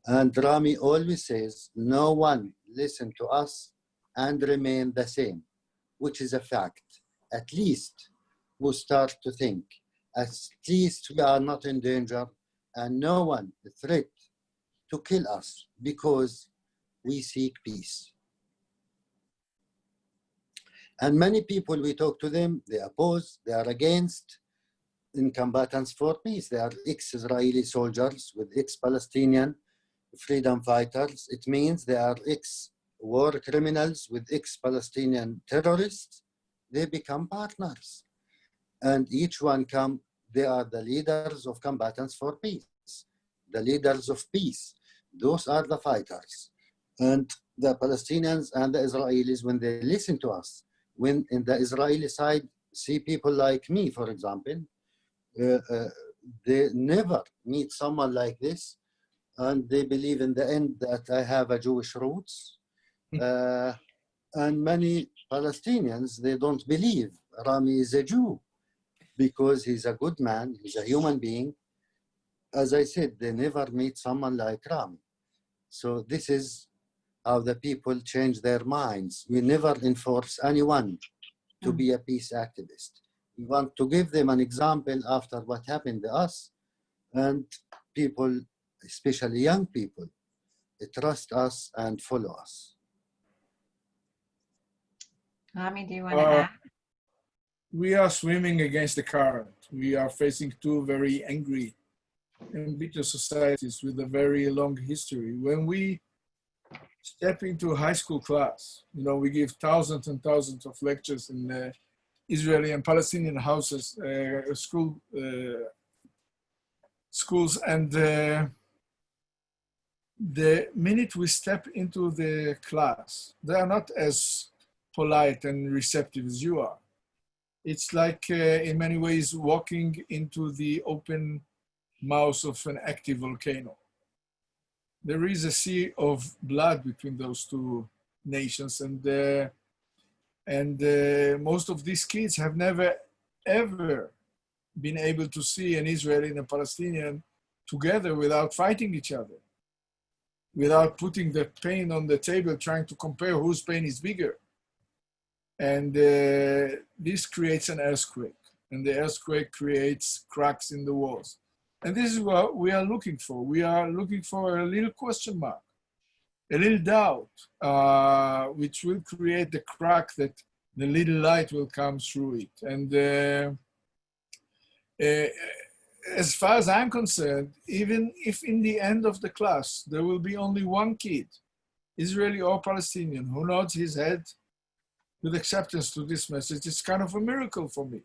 And Rami always says, no one listen to us and remain the same, which is a fact. At least we start to think. At least we are not in danger and no one threat to kill us because we seek peace. And many people, we talk to them, they oppose, they are against in combatants for peace. They are ex-Israeli soldiers with ex-Palestinian freedom fighters. It means they are ex-war criminals with ex-Palestinian terrorists. They become partners. And each one they are the leaders of combatants for peace, the leaders of peace. Those are the fighters. And the Palestinians and the Israelis, when they listen to us, when in the Israeli side see people like me, for example, they never meet someone like this, and they believe in the end that I have a Jewish roots. And many Palestinians, they don't believe Rami is a Jew because he's a good man, he's a human being. As I said, they never meet someone like Rami. So this is how the people change their minds. We never enforce anyone to be a peace activist. We want to give them an example after what happened to us, and people, especially young people, they trust us and follow us. Rami, do you want to add? We are swimming against the current. We are facing 2 very angry and bitter societies with a very long history. When we step into high school class, we give thousands and thousands of lectures in Israeli and Palestinian houses, schools, and the minute we step into the class, they are not as polite and receptive as you are. It's like, in many ways, walking into the open mouth of an active volcano. There is a sea of blood between those 2 nations, and most of these kids have never, ever been able to see an Israeli and a Palestinian together without fighting each other, without putting the pain on the table, trying to compare whose pain is bigger. And this creates an earthquake, and the earthquake creates cracks in the walls. And this is what we are looking for. We are looking for a little question mark, a little doubt, which will create the crack that the little light will come through it. And as far as I'm concerned, even if in the end of the class, there will be only 1 kid, Israeli or Palestinian, who nods his head with acceptance to this message, it's kind of a miracle for me.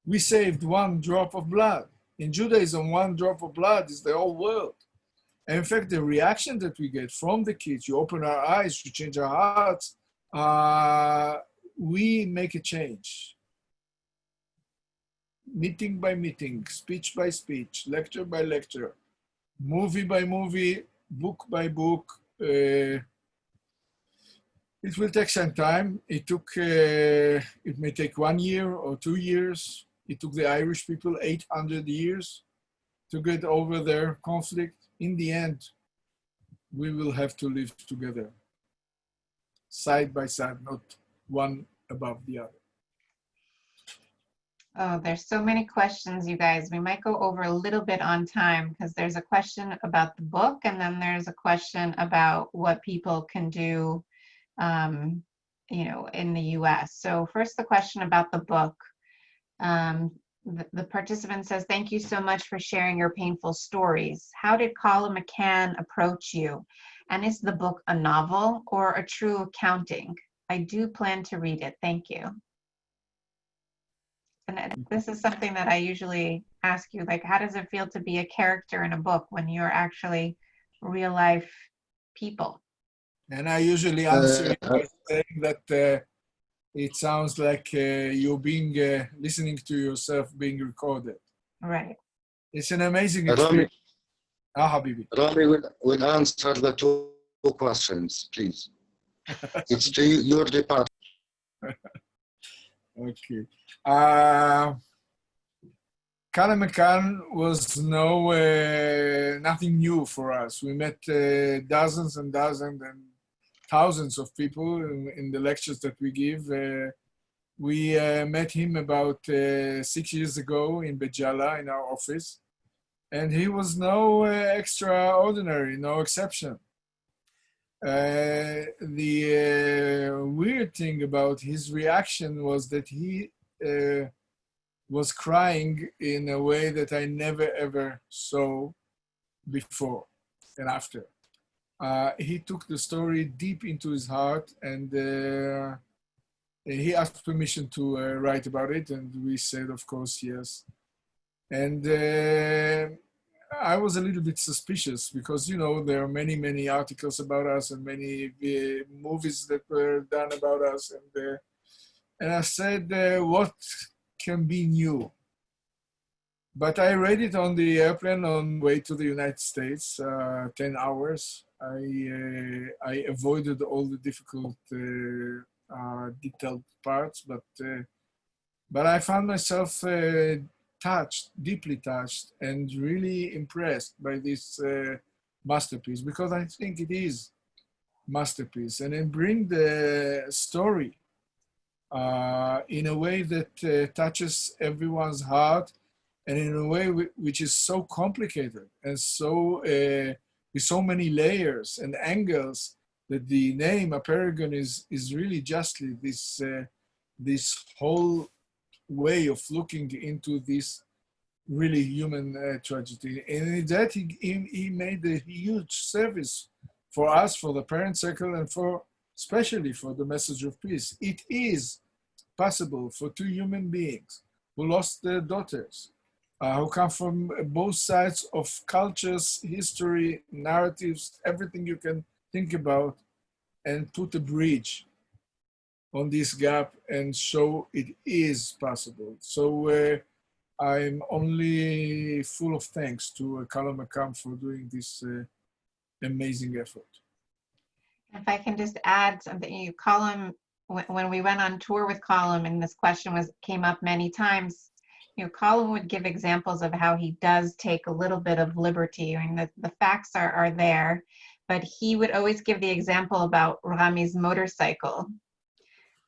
We saved 1 drop of blood. In Judaism, 1 drop of blood is the whole world. And in fact, the reaction that we get from the kids, you open our eyes, you change our hearts, we make a change. Meeting by meeting, speech by speech, lecture by lecture, movie by movie, book by book. It will take some time. It may take 1 year or 2 years. It took the Irish people 800 years to get over their conflict. In the end, we will have to live together, side by side, not one above the other. Oh, there's so many questions, you guys. We might go over a little bit on time because there's a question about the book, and then there's a question about what people can do, in the US. So first, the question about the book. The participant says, thank you so much for sharing your painful stories. How did Colin McCann approach you? And is the book a novel or a true accounting? I do plan to read it. Thank you. And this is something that I usually ask you, like, how does it feel to be a character in a book when you're actually real life people? And I usually answer it by saying that it sounds like you're being listening to yourself being recorded. Right. It's an amazing Rami, experience. Habibi. Rami will answer the two questions, please. It's to your department. Okay. Kala Mekan was nothing new for us. We met dozens and dozens and thousands of people in the lectures that we give. We met him about 6 years ago in Bejala in our office, and he was no extraordinary, no exception. The weird thing about his reaction was that he was crying in a way that I never ever saw before and after. He took the story deep into his heart, and he asked permission to write about it, and we said, of course, yes. And I was a little bit suspicious because, you know, there are many, many articles about us and many movies that were done about us. And I said, what can be new? But I read it on the airplane on way to the United States, 10 hours. I avoided all the difficult, detailed parts, but I found myself touched, deeply touched, and really impressed by this masterpiece, because I think it is masterpiece, and it brings the story in a way that touches everyone's heart, and in a way which is so complicated and so with so many layers and angles that the name Apeirogon is really justly this whole way of looking into this really human tragedy. And in that he made a huge service for us, for the parent circle, and for especially for the message of peace. It is possible for two human beings who lost their daughters, who come from both sides of cultures, history, narratives, everything you can think about, and put a bridge on this gap and show it is possible. So I'm only full of thanks to Kala Makam for doing this amazing effort. If I can just add something, Colum, when we went on tour with Colum, and this question came up many times, Colum would give examples of how he does take a little bit of liberty. I mean, the facts are there, but he would always give the example about Rami's motorcycle.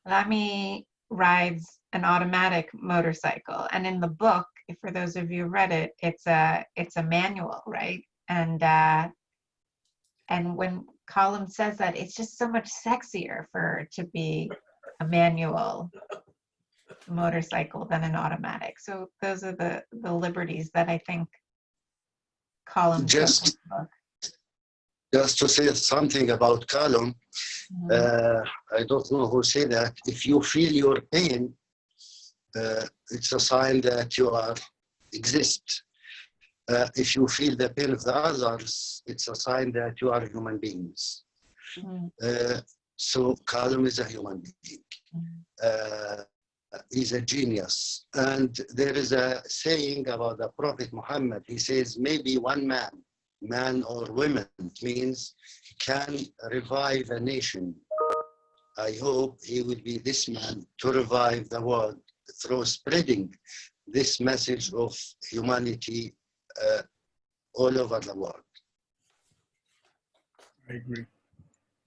Rami rides an automatic motorcycle, and in the book, for those of you who read it, it's a manual, right? And when Colum says that, it's just so much sexier for it to be a manual motorcycle than an automatic. So those are the liberties that I think Colum just to say something about Colum, I don't know who said that. If you feel your pain, it's a sign that you exist. If you feel the pain of the others, it's a sign that you are human beings. So Colum is a human being. He's a genius. And there is a saying about the Prophet Muhammad. He says, maybe one man or woman, means can revive a nation. I hope he will be this man to revive the world through spreading this message of humanity all over the world. I agree.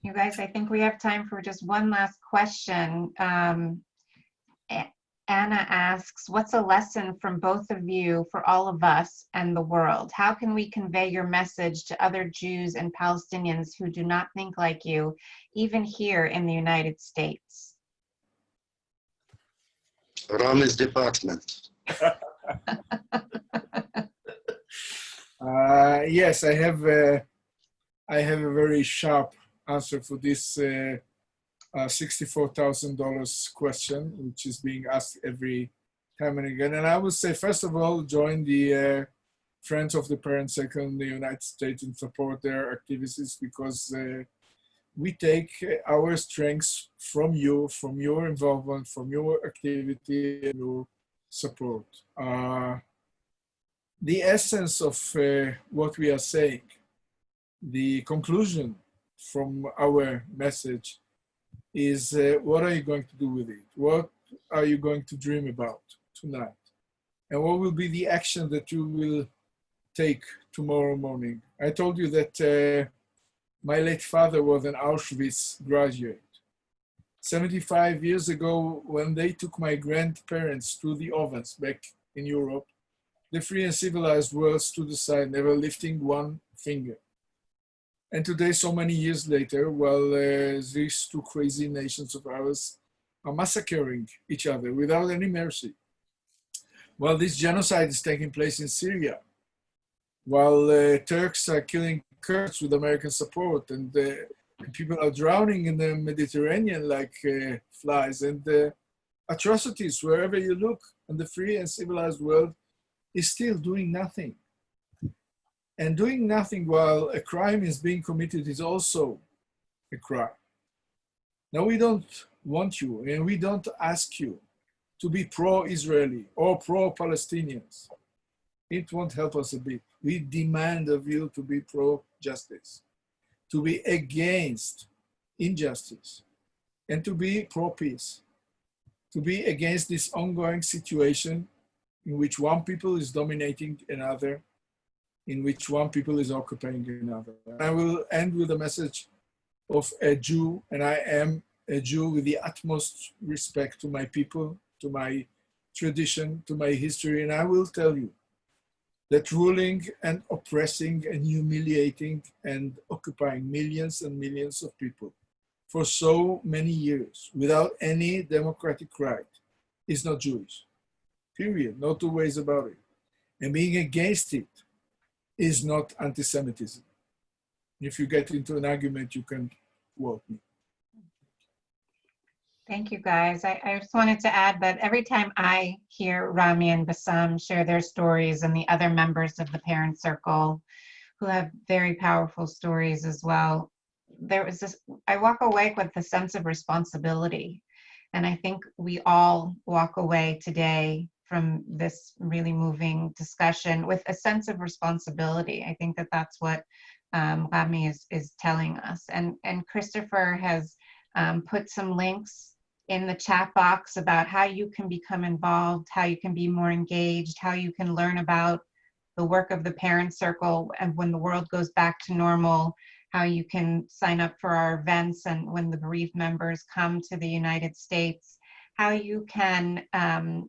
You guys, I think we have time for just one last question. Anna asks, what's a lesson from both of you for all of us and the world? How can we convey your message to other Jews and Palestinians who do not think like you, even here in the United States? Rami's department. Yes, I have a very sharp answer for this $64,000 question, which is being asked every time and again. And I would say, first of all, join the Friends of the Parent Circle in the United States and support their activities, because we take our strengths from you, from your involvement, from your activity, and your support. The essence of what we are saying, the conclusion from our message is what are you going to do with it? What are you going to dream about tonight? And what will be the action that you will take tomorrow morning? I told you that my late father was an Auschwitz graduate. 75 years ago, when they took my grandparents to the ovens back in Europe, the free and civilized world stood aside, never lifting one finger. And today, so many years later, while these two crazy nations of ours are massacring each other without any mercy, while this genocide is taking place in Syria, while Turks are killing Kurds with American support, and people are drowning in the Mediterranean like flies, and atrocities wherever you look, and the free and civilized world is still doing nothing. And doing nothing while a crime is being committed is also a crime. Now, we don't want you, and we don't ask you to be pro-Israeli or pro-Palestinians. It won't help us a bit. We demand of you to be pro-justice, to be against injustice, and to be pro-peace, to be against this ongoing situation in which one people is dominating another, in which one people is occupying another. I will end with a message of a Jew, and I am a Jew with the utmost respect to my people, to my tradition, to my history, and I will tell you that ruling and oppressing and humiliating and occupying millions and millions of people for so many years without any democratic right is not Jewish. Period. No two ways about it. And being against it is not anti-Semitism. If you get into an argument, you can quote me. Thank you, guys. I just wanted to add that every time I hear Rami and Bassam share their stories, and the other members of the parent circle who have very powerful stories as well, I walk away with a sense of responsibility. And I think we all walk away today from this really moving discussion with a sense of responsibility. I think that that's what Rami is telling us. And Christopher has put some links in the chat box about how you can become involved, how you can be more engaged, how you can learn about the work of the parent circle, and when the world goes back to normal, how you can sign up for our events, and when the bereaved members come to the United States, how you can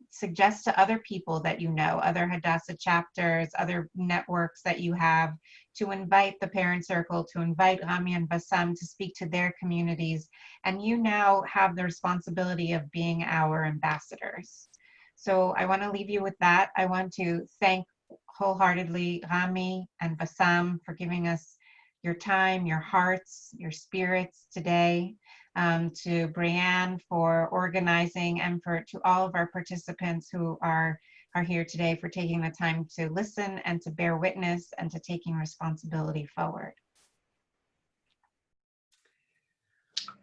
suggest to other people that you know, other Hadassah chapters, other networks that you have, to invite the parent circle, to invite Rami and Bassam to speak to their communities. And you now have the responsibility of being our ambassadors. So I want to leave you with that. I want to thank wholeheartedly Rami and Bassam for giving us your time, your hearts, your spirits today. To Briann for organizing, and to all of our participants who are here today for taking the time to listen and to bear witness and to taking responsibility forward.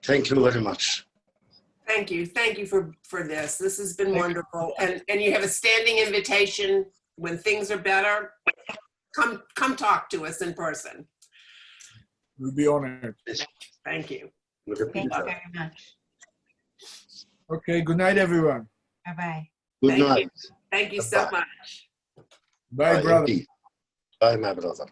Thank you very much. Thank you for this. This has been wonderful. And you have a standing invitation when things are better. Come talk to us in person. We'll be honored. Thank you. Thank you very much. Okay, good night, everyone. Bye-bye. Good night. Thank you so much. Bye, brother. Bye, my brother.